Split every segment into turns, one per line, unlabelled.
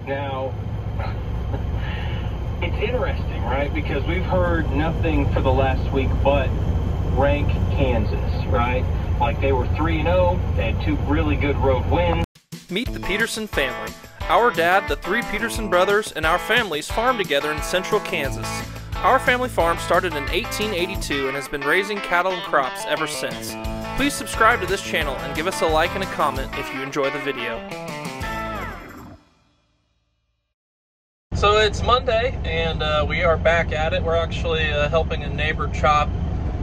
Now, it's interesting, right? Because we've heard nothing for the last week but rank Kansas, right? Like they were 3-0, they had 2 really good road wins.
Meet the Peterson family. Our dad, the 3 Peterson brothers, and our families farm together in central Kansas. Our family farm started in 1882 and has been raising cattle and crops ever since. Please subscribe to this channel and give us a like and a comment if you enjoy the video. So it's Monday and we are back at it. We're actually helping a neighbor chop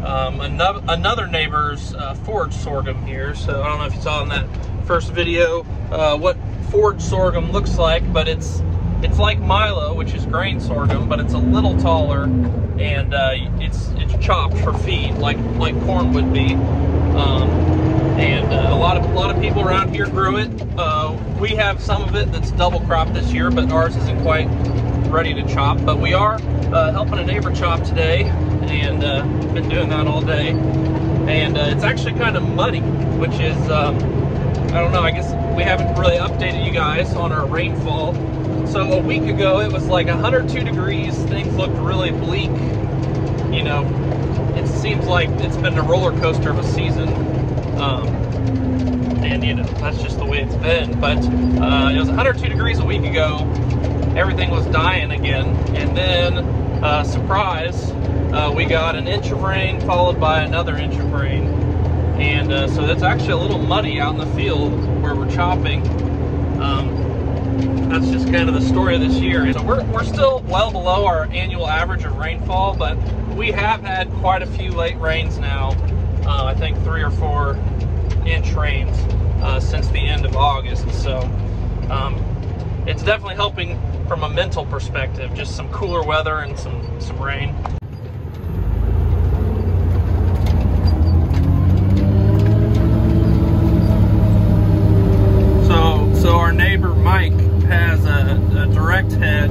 another neighbor's forage sorghum here. So I don't know if you saw in that first video what forage sorghum looks like, but it's like Milo, which is grain sorghum, but it's a little taller, and it's chopped for feed like corn would be. A lot of people around here grew it. We have some of it that's double crop this year, but ours isn't quite ready to chop. But we are helping a neighbor chop today, and been doing that all day. And it's actually kind of muddy, which is I don't know, I guess we haven't really updated you guys on our rainfall. So a week ago it was like 102 degrees, things looked really bleak. You know, it seems like it's been a roller coaster of a season. And you know, that's just the way it's been. But it was 102 degrees a week ago, everything was dying again. And then, surprise, we got an inch of rain followed by another inch of rain. And so that's actually a little muddy out in the field where we're chopping. That's just kind of the story of this year. So we're still well below our annual average of rainfall, but we have had quite a few late rains now. I think 3 or 4 inch rains since the end of August. So it's definitely helping from a mental perspective, just some cooler weather and some rain. So our neighbor Mike has a direct head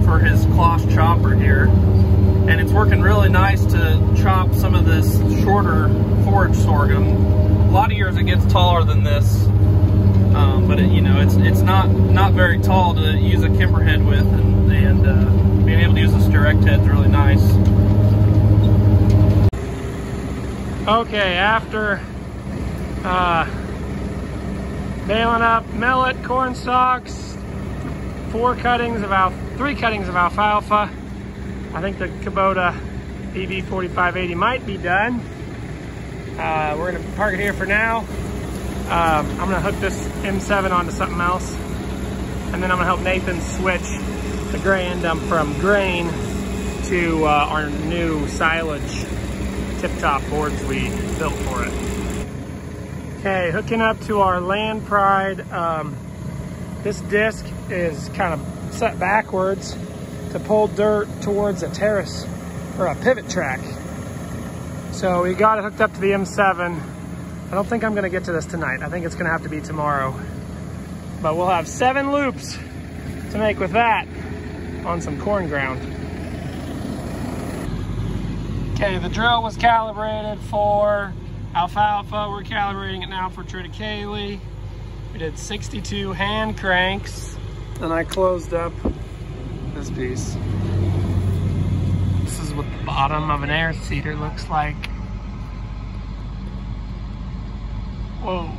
for his cloth chopper here, and it's working really nice to chop some of this shorter forage sorghum. A lot of years it gets taller than this, but you know, it's not very tall to use a kimber head with, and being able to use this direct head is really nice. Okay, after baling up millet, corn stalks, 3 cuttings of alfalfa. I think the Kubota PV 4580 might be done. We're gonna park it here for now. I'm gonna hook this M7 onto something else, and then I'm gonna help Nathan switch the gray end dump from grain to our new silage tip-top boards we built for it. Okay, hooking up to our Land Pride. This disc is kind of set backwards to pull dirt towards a terrace or a pivot track. So we got it hooked up to the M7. I don't think I'm gonna get to this tonight. I think it's gonna have to be tomorrow. But we'll have 7 loops to make with that on some corn ground. Okay, the drill was calibrated for alfalfa. We're calibrating it now for triticale. We did 62 hand cranks, and I closed up this piece. This is what the bottom of an air seeder looks like. Whoa.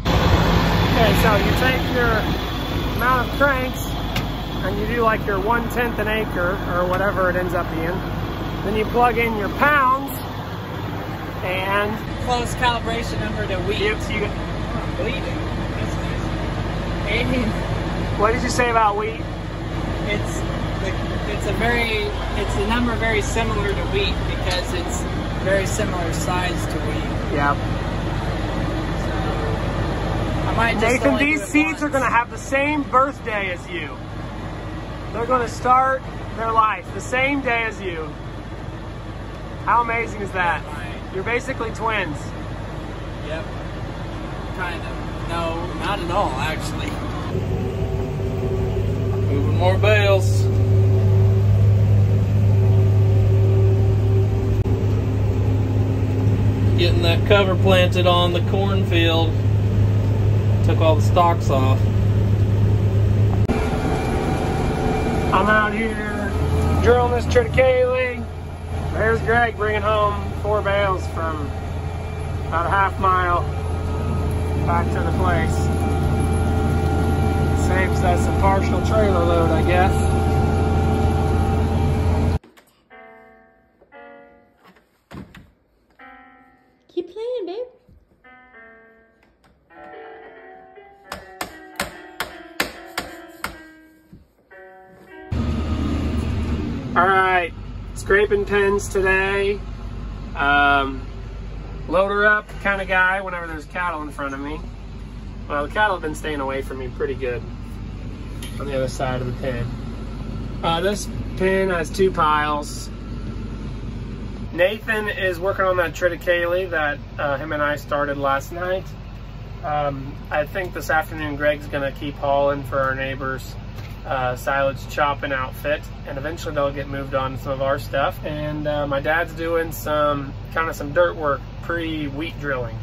Okay, so you take your amount of cranks and you do like your 1/10 an acre or whatever it ends up being. Then you plug in your pounds and
close calibration number to wheat. Wheat.
What did you say about wheat?
It's a number very similar to wheat because it's very similar size to wheat.
Yeah.
So I might just
Nathan, these seeds are going to have the same birthday as you. They're going to start their life the same day as you. How amazing is that? You're basically twins.
Yep. Kind of. No, not at all, actually.
Moving more bales. Getting that cover planted on the cornfield. Took all the stalks off. I'm out here drilling this triticale. There's Greg bringing home 4 bales from about a half mile back to the place. Saves us a partial trailer load, I guess.
Keep playing, babe.
All right, scraping pins today. Loader up kind of guy whenever there's cattle in front of me. Well, the cattle have been staying away from me pretty good on the other side of the pin. This pin has 2 piles. Nathan is working on that triticale that him and I started last night. I think this afternoon Greg's gonna keep hauling for our neighbors' silage chopping outfit, and eventually they'll get moved on to some of our stuff. And my dad's doing some dirt work pre-wheat drilling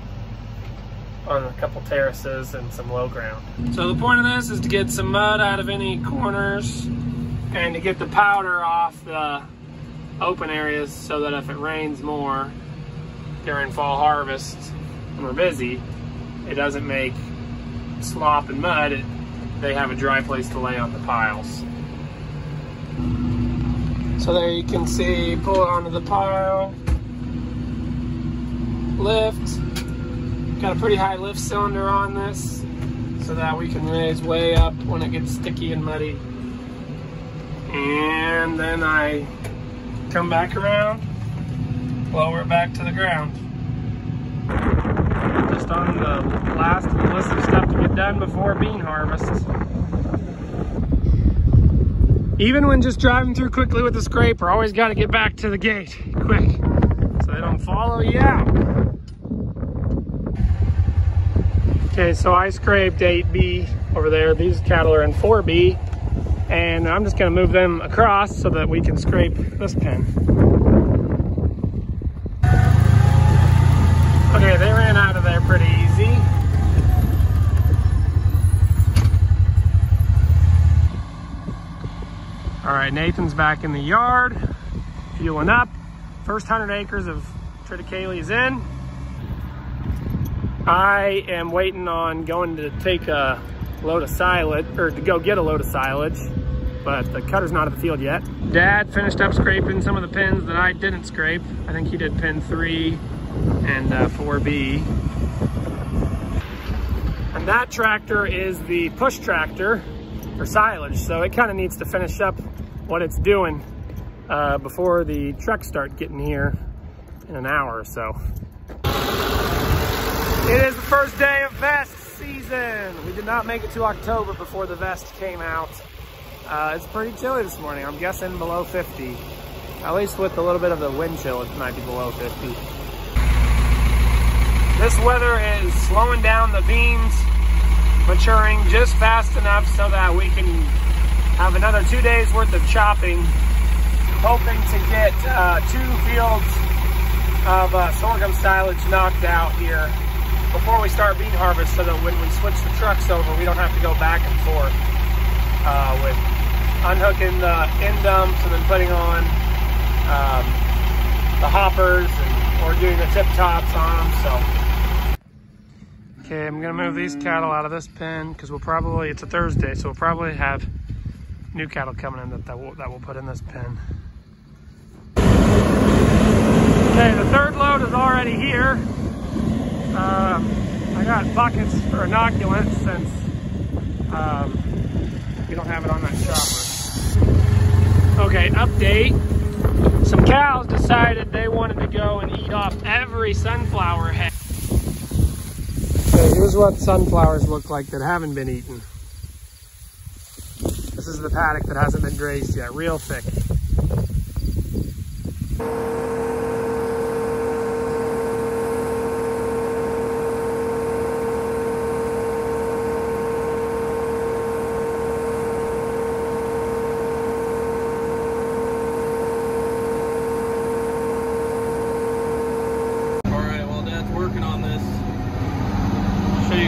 on a couple terraces and some low ground. So the point of this is to get some mud out of any corners and to get the powder off the open areas so that if it rains more during fall harvest and we're busy, it doesn't make slop and mud. They have a dry place to lay on the piles. So there you can see, pull it onto the pile, lift. Got a pretty high lift cylinder on this so that we can raise way up when it gets sticky and muddy. And then I come back around, lower it back to the ground. Just on the last of the list of stuff to get done before bean harvest. Even when just driving through quickly with the scraper, always got to get back to the gate quick so they don't follow you out. Okay, so I scraped 8B over there. These cattle are in 4B, and I'm just gonna move them across so that we can scrape this pen. Okay, they ran out of there pretty easy. All right, Nathan's back in the yard, fueling up. First 100 acres of triticale is in. I am waiting on going to take a load of silage, or to go get a load of silage, but the cutter's not at the field yet. Dad finished up scraping some of the pins that I didn't scrape. I think he did pin 3 and 4B. And that tractor is the push tractor for silage, so it kind of needs to finish up what it's doing before the trucks start getting here in an hour or so. It is the first day of vest season. We did not make it to October before the vest came out. It's pretty chilly this morning. I'm guessing below 50. At least with a little bit of the wind chill, it might be below 50. This weather is slowing down the beans maturing just fast enough so that we can have another 2 days worth of chopping. Hoping to get 2 fields of sorghum silage knocked out here before we start bean harvest, so that when we switch the trucks over, we don't have to go back and forth with unhooking the end dumps and then putting on the hoppers or doing the tip tops on them. So, okay, I'm gonna move these cattle out of this pen because it's a Thursday, so we'll probably have new cattle coming in that we'll put in this pen. Okay, the third load is already here. I got buckets for inoculant since we don't have it on that chopper. Okay, update. Some cows decided they wanted to go and eat off every sunflower head. Okay, here's what sunflowers look like that haven't been eaten. This is the paddock that hasn't been grazed yet, real thick.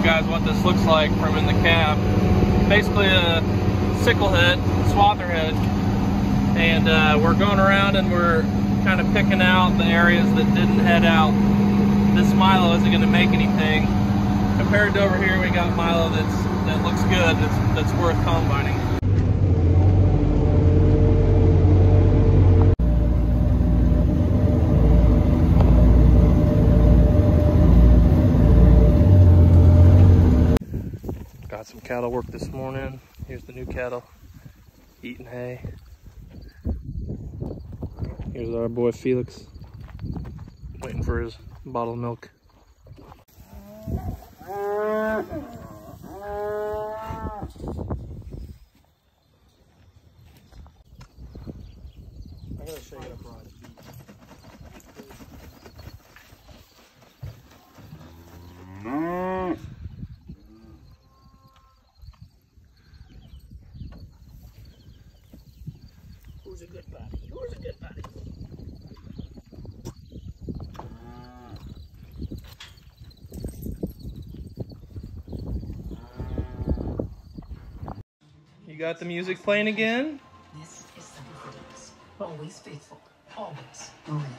Guys, what this looks like from in the cab. Basically a sickle head, swather head
and we're going around and we're kind of picking out the areas that didn't head out. This Milo isn't going to make anything. Compared to over here, we got Milo that looks good, that's worth combining. Got some cattle work this morning. Here's the new cattle eating hay. Here's our boy Felix waiting for his bottle of milk. I gotta shake it up right. Who's a good buddy? Who's a good buddy? You got the music playing again?
This is Simple Fiddles. Always faithful. Always.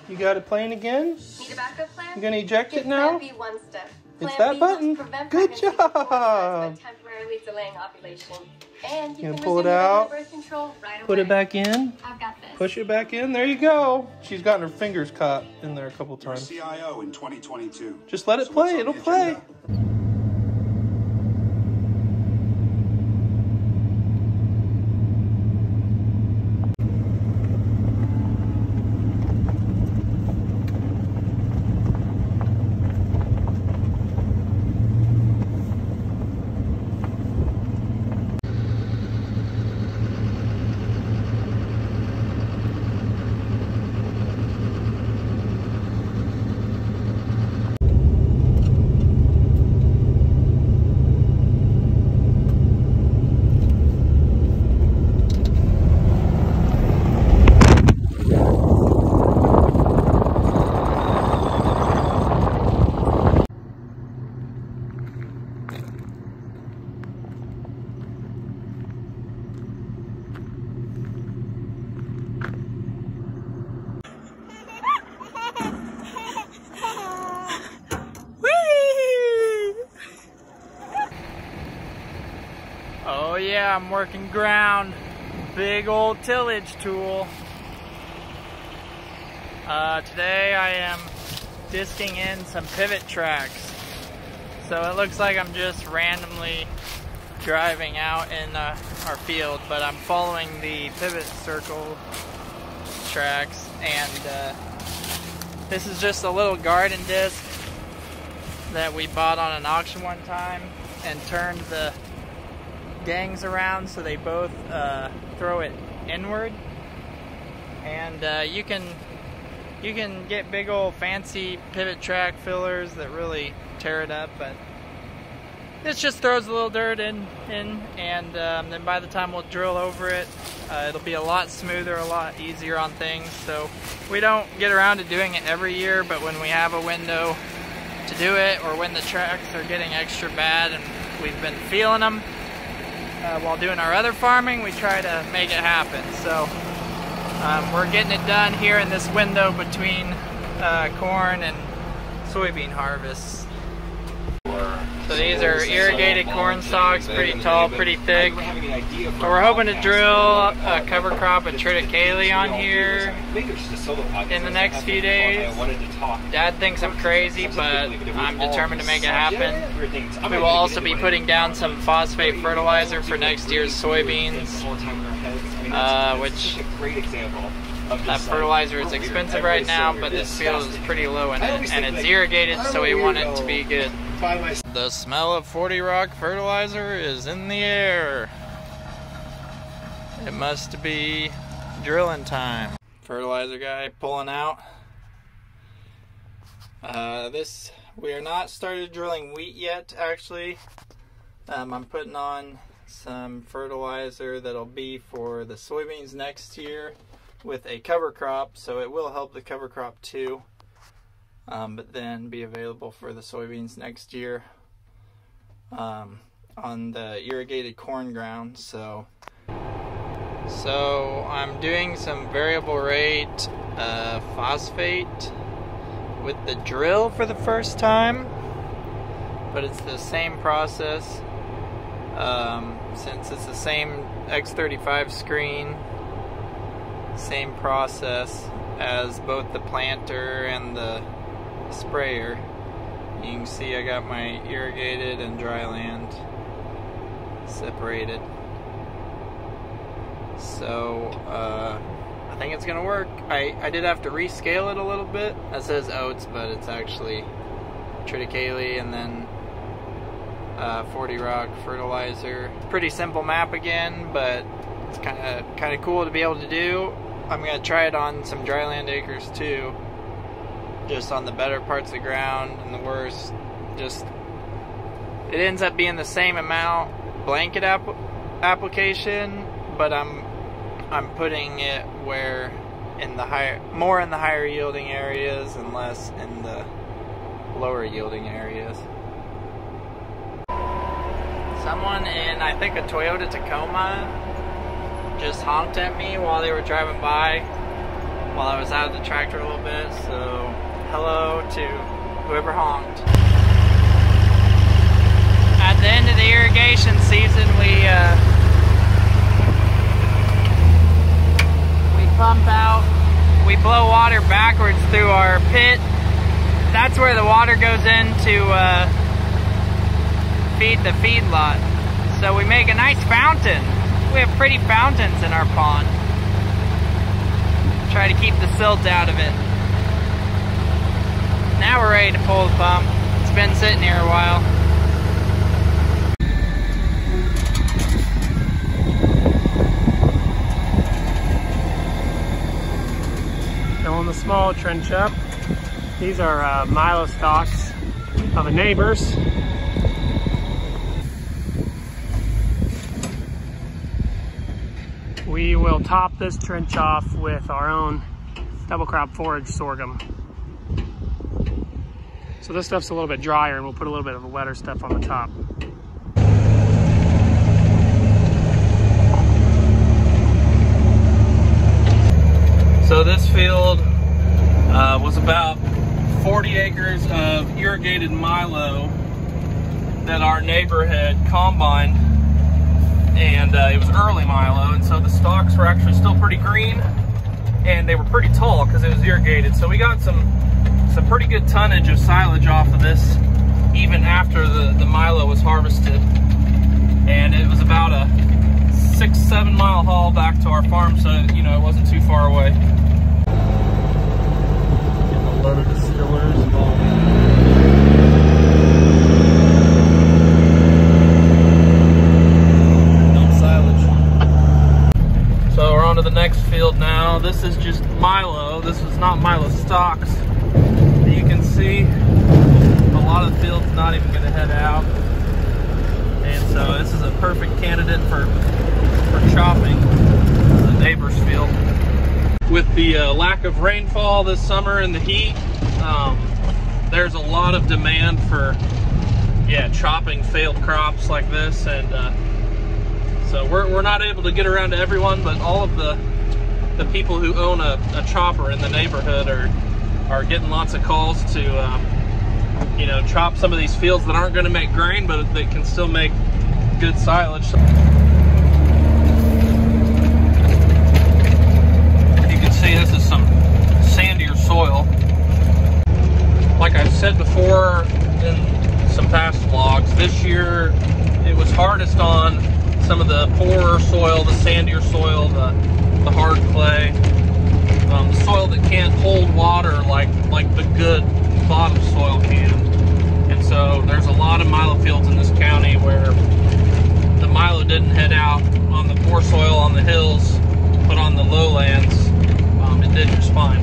You got it playing again?
Need a backup plan?
You gonna eject it
Give
now?
Plan B one step.
It's
Plan
that
B
button.
helps prevent
Good
pregnancy before it starts
job.
by temporarily delaying ovulation. And you
You
can
pull it
resume your
out.
birth control right away.
Put it back in.
I've got this.
Push it back in. There you go. She's gotten her fingers caught in there a couple times.
CIO in 2022.
Just let it
So what's
play.
on
It'll
the
play.
agenda?
Oh yeah, I'm working ground. Big old tillage tool. Today I am disking in some pivot tracks. So it looks like I'm just randomly driving out in our field, but I'm following the pivot circle tracks, and this is just a little garden disc that we bought on an auction one time and turned the gangs around so they both throw it inward. And you can get big old fancy pivot track fillers that really tear it up, but this just throws a little dirt in and then by the time we'll drill over it, it'll be a lot smoother, a lot easier on things. So we don't get around to doing it every year, but when we have a window to do it, or when the tracks are getting extra bad and we've been feeling them while doing our other farming, we try to make it happen. So we're getting it done here in this window between corn and soybean harvests. So these are irrigated corn stalks, pretty tall, pretty thick. But we're hoping to drill a cover crop of triticale on here in the next few days. Dad thinks I'm crazy, but I'm determined to make it happen. We will also be putting down some phosphate fertilizer for next year's soybeans, which that fertilizer is expensive right now, but this field is pretty low in it, and it's irrigated, so we want it to be good. The smell of 40 Rock fertilizer is in the air. It must be drilling time. Fertilizer guy pulling out. We are not started drilling wheat yet, actually. I'm putting on some fertilizer that'll be for the soybeans next year with a cover crop, so it will help the cover crop too, but then be available for the soybeans next year on the irrigated corn ground. So So I'm doing some variable rate phosphate with the drill for the first time, but it's the same process since it's the same X35 screen, same process as both the planter and the sprayer. You can see I got my irrigated and dry land separated. So I think it's gonna work. I did have to rescale it a little bit. That says oats, but it's actually triticale and then 40 rock fertilizer. Pretty simple map again, but it's kind of cool to be able to do. I'm gonna try it on some dryland acres too, just on the better parts of the ground and the worst. Just it ends up being the same amount blanket application, but I'm putting it where in the more in the higher yielding areas and less in the lower yielding areas. Someone in, I think, a Toyota Tacoma just honked at me while they were driving by while I was out of the tractor a little bit, so hello to whoever honked. At the end of the irrigation season, we pump out, we blow water backwards through our pit. That's where the water goes in to feed the feedlot. So we make a nice fountain. We have pretty fountains in our pond. Try to keep the silt out of it. Now we're ready to pull the pump. It's been sitting here a while.
Filling the small trench up. These are Milo stalks of a neighbor's. We will top this trench off with our own double crop forage sorghum. So this stuff's a little bit drier and we'll put a little bit of the wetter stuff on the top.
So this field was about 40 acres of irrigated Milo that our neighbor had combined, and it was early Milo, and so the stalks were actually still pretty green and they were pretty tall because it was irrigated. So we got some pretty good tonnage of silage off of this even after the Milo was harvested, and it was about a 6-7 mile haul back to our farm, so you know it wasn't too far away. Getting a load of distillers and all that. So we're on to the next field now. This is just Milo. This is not Milo stalks. You can see a lot of the field's not even going to head out. And so this is a perfect candidate for chopping the neighbor's field. With the lack of rainfall this summer and the heat, there's a lot of demand for chopping failed crops like this, and so we're not able to get around to everyone, but all of the people who own a chopper in the neighborhood are getting lots of calls to you know, chop some of these fields that aren't going to make grain, but they can still make good silage. You can see this is some sandier soil. Like I've said before in some past vlogs, this year it was hardest on some of the poorer soil, the sandier soil, the hard clay, the soil that can't hold water like the good bottom soil can. And so there's a lot of Milo fields in this county where the Milo didn't head out on the poor soil on the hills, but on the lowlands, it did just fine.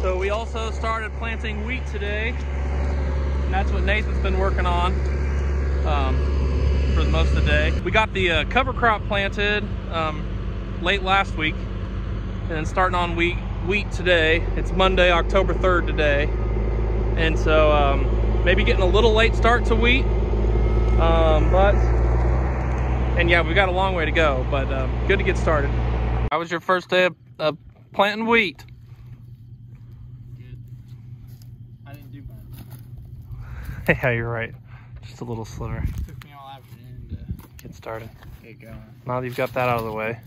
So we also started planting wheat today, and that's what Nathan's been working on for most of the day. We got the cover crop planted late last week, and then starting on wheat wheat today. It's Monday, October 3rd today. And so maybe getting a little late start to wheat. And yeah, we've got a long way to go, but good to get started. How was your first day of planting wheat?
Good. I didn't do much.
Yeah, you're right. Just a little slower.
It took me all afternoon to
Get started.
get going.
Now that you've got that out of the way,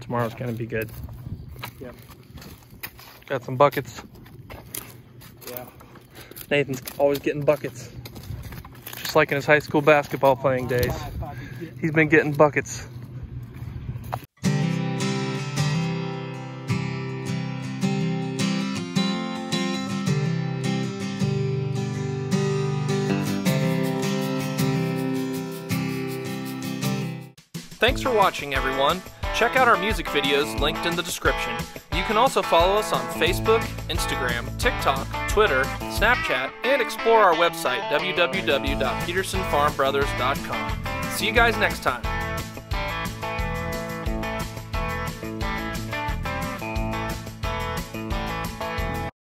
tomorrow's gonna be good.
Yep.
Got some buckets.
Yeah.
Nathan's always getting buckets. Just like in his high school basketball playing days. He's been getting buckets. Thanks for watching, everyone. Check out our music videos linked in the description. You can also follow us on Facebook, Instagram, TikTok, Twitter, Snapchat, and explore our website, www.petersonfarmbrothers.com. See you guys next time.